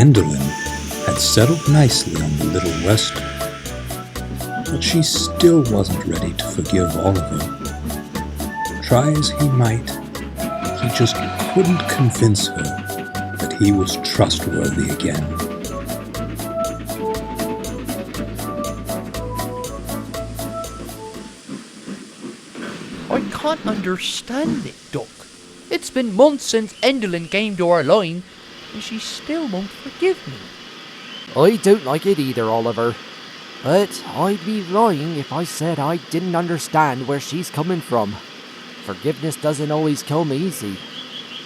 Endelin had settled nicely on the little western, but she still wasn't ready to forgive Oliver. Try as he might, he just couldn't convince her that he was trustworthy again. I can't understand it, Duck. It's been months since Endelin came to our line, and she still won't forgive me. I don't like it either, Oliver. But I'd be lying if I said I didn't understand where she's coming from. Forgiveness doesn't always come easy.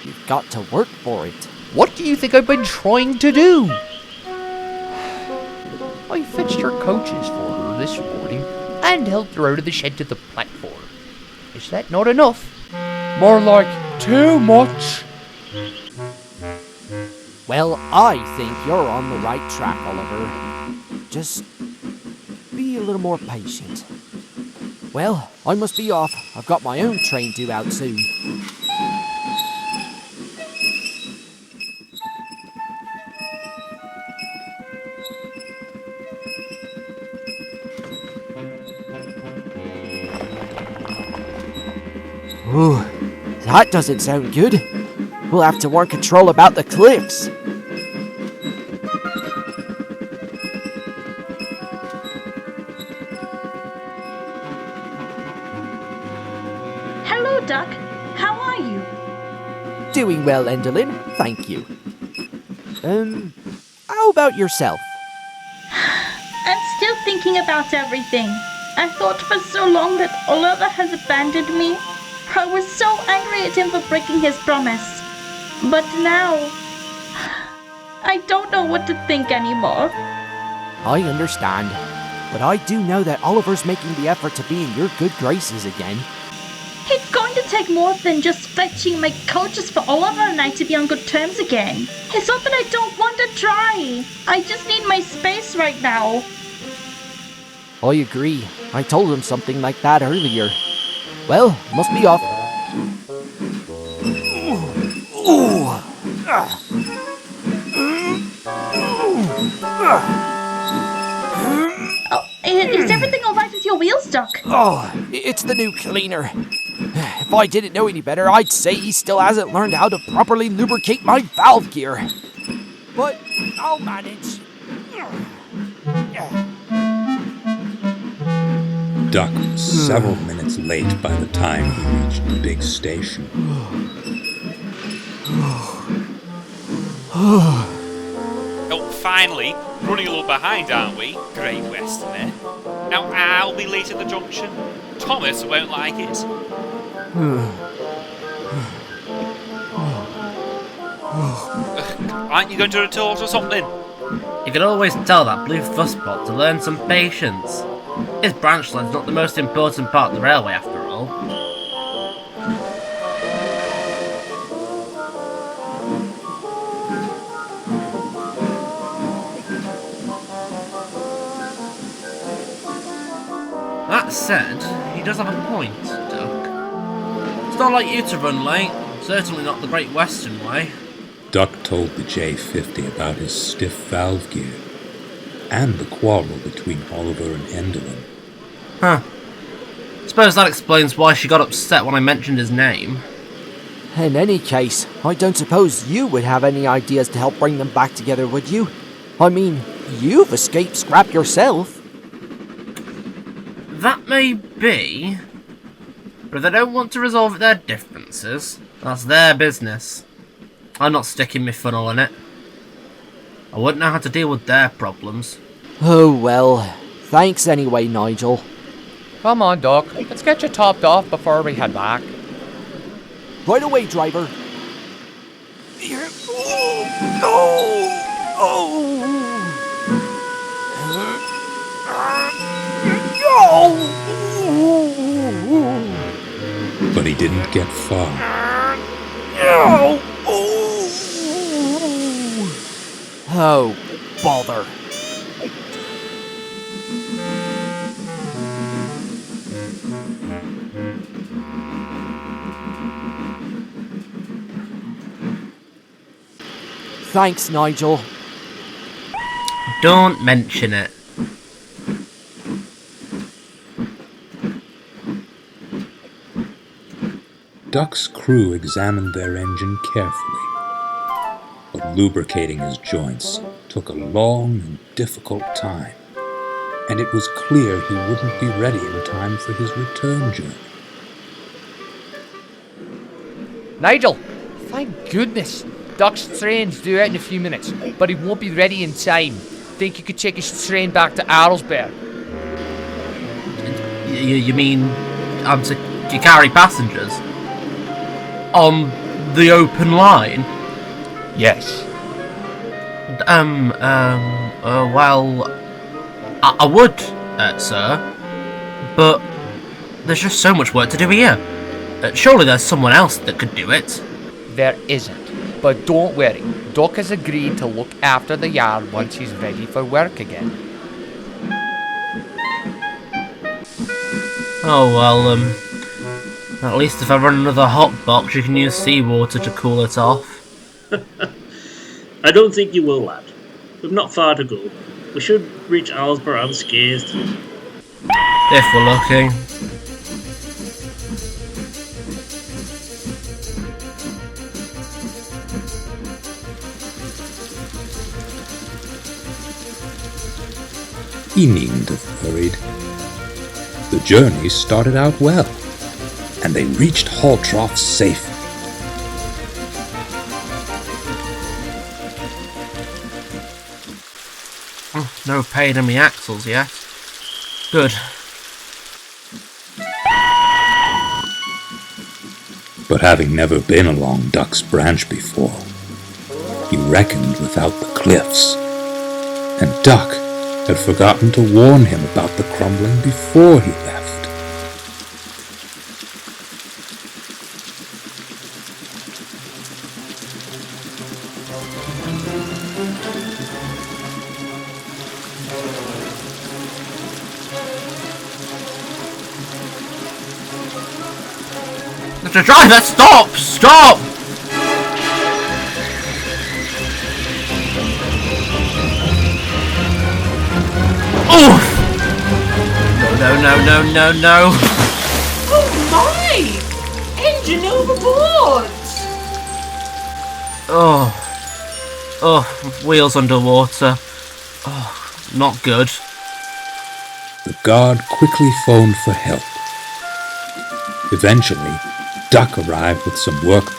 You've got to work for it. What do you think I've been trying to do? I fetched her coaches for her this morning and helped her out of the shed to the platform. Is that not enough? More like too much. Well, I think you're on the right track, Oliver. Just be a little more patient. Well, I must be off. I've got my own train due out soon. Ooh, that doesn't sound good. We'll have to warn Control about the cliffs. Hello, Duck. How are you? Doing well, Endelin. Thank you. How about yourself? I'm still thinking about everything. I thought for so long that Oliver has abandoned me. I was so angry at him for breaking his promise. But now, I don't know what to think anymore. I understand, but I do know that Oliver's making the effort to be in your good graces again. It's going to take more than just fetching my coaches for Oliver and I to be on good terms again. It's not that I don't want to try. I just need my space right now. I agree. I told him something like that earlier. Well, must be off. Oh, is everything alright with your wheels, Duck? Oh, it's the new cleaner. If I didn't know any better, I'd say he still hasn't learned how to properly lubricate my valve gear. But I'll manage. Duck was several minutes late by the time he reached the big station. Oh, finally! Running a little behind, aren't we? Great Westerner. Now I'll be late at the junction. Thomas won't like it. Aren't you going to retort or something? You can always tell that blue fusspot to learn some patience. His branch line's not the most important part of the railway after all. That said, he does have a point, Duck. It's not like you to run late, certainly not the Great Western way. Duck told the J50 about his stiff valve gear and the quarrel between Oliver and Endelin. Huh. Suppose that explains why she got upset when I mentioned his name. In any case, I don't suppose you would have any ideas to help bring them back together, would you? I mean, you've escaped scrap yourself. That may be, but if they don't want to resolve their differences, that's their business. I'm not sticking my funnel in it. I wouldn't know how to deal with their problems. Oh well, thanks anyway, Nigel. Come on, Duck. Let's get you topped off before we head back. Right away, driver. But he didn't get far. Oh, bother. Thanks, Nigel. Don't mention it. Duck's crew examined their engine carefully, but lubricating his joints took a long and difficult time, and it was clear he wouldn't be ready in time for his return journey. Nigel, thank goodness. Duck's train's due out in a few minutes, but he won't be ready in time. Think you could take his train back to Arlesberg? You mean to carry passengers? On the open line? Yes. Well, I would, sir, but there's just so much work to do here. Surely there's someone else that could do it. There isn't, but don't worry. Duck has agreed to look after the yard once he's ready for work again. Oh, well, at least if I run another hot box, you can use seawater to cool it off. I don't think you will, lad. We've not far to go. We should reach Arlesberg unscathed. If we're lucky. He needn't have worried. The journey started out well, and they reached Halltroff safe. Oh, no pain in my axles yet. Good. But having never been along Duck's Branch before, he reckoned without the cliffs, and Duck had forgotten to warn him about the crumbling before he left. Mr. Driver, stop! Stop! Oof! No. Oh my! Engine overboard! Oh, wheels underwater. Oh, not good. The guard quickly phoned for help. Eventually, Duck arrived with some workmen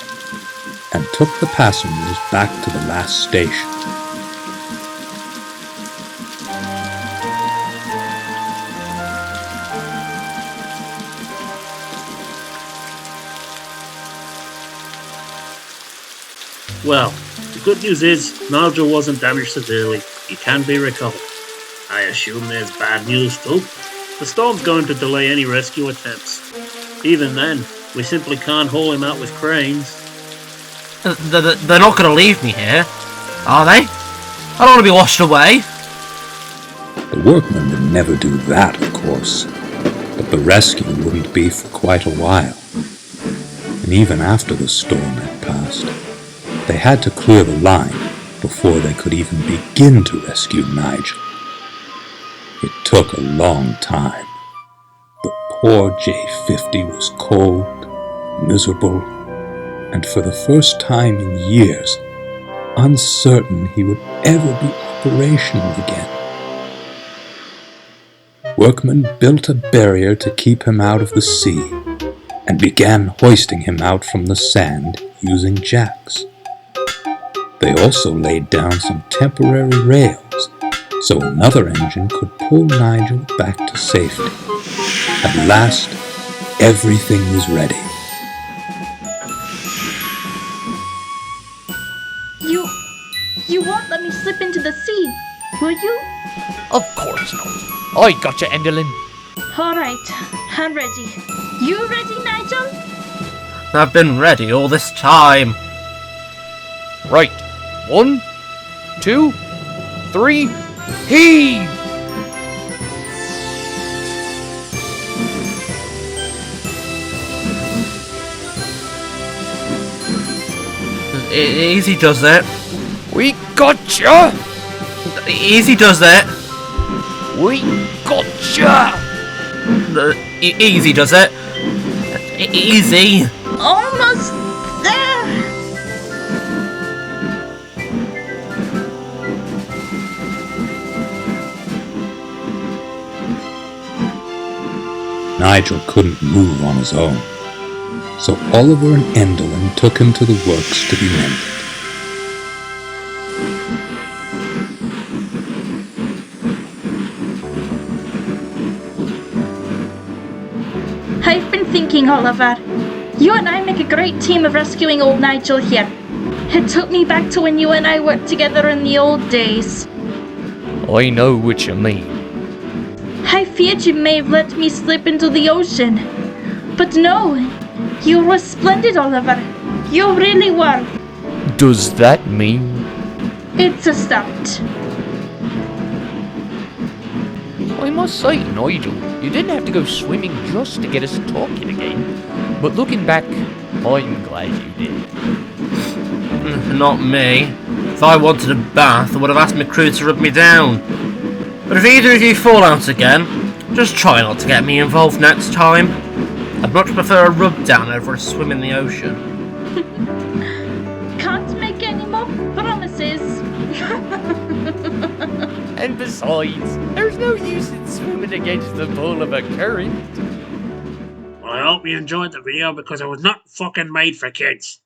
and took the passengers back to the last station. Well, the good news is Nigel wasn't damaged severely. He can be recovered. I assume there's bad news too. The storm's going to delay any rescue attempts. Even then, we simply can't haul him out with cranes. They're not going to leave me here, are they? I don't want to be washed away. The workmen would never do that, of course, but the rescue wouldn't be for quite a while. And even after the storm had passed, they had to clear the line before they could even begin to rescue Nigel. It took a long time, but poor J50 was cold, miserable, and for the first time in years, uncertain he would ever be operational again. Workmen built a barrier to keep him out of the sea, and began hoisting him out from the sand using jacks. They also laid down some temporary rails, so another engine could pull Nigel back to safety. At last, everything was ready. You won't let me slip into the sea, will you? Of course not. I got you, Enderlin. Alright, I'm ready. You ready, Nigel? I've been ready all this time. Right. 1, 2, 3, heave! Easy does it. We got ya! Easy does it. We gotcha! Easy does it. Easy. Almost there. Nigel couldn't move on his own, so Oliver and Endelin took him to the works to be mended. I've been thinking, Oliver. You and I make a great team of rescuing old Nigel here. It took me back to when you and I worked together in the old days. I know what you mean. I feared you may have let me slip into the ocean. But no, you were splendid, Oliver. You really were. Does that mean? It's a start. I must say, Nigel, you didn't have to go swimming just to get us talking again. But looking back, I'm glad you did. Not me. If I wanted a bath, I would have asked my crew to rub me down. But if either of you fall out again, just try not to get me involved next time. I'd much prefer a rub down over a swim in the ocean. Can't make any more promises. And besides, there's no use in swimming against the pull of a current. Well, I hope you enjoyed the video because it was not fucking made for kids.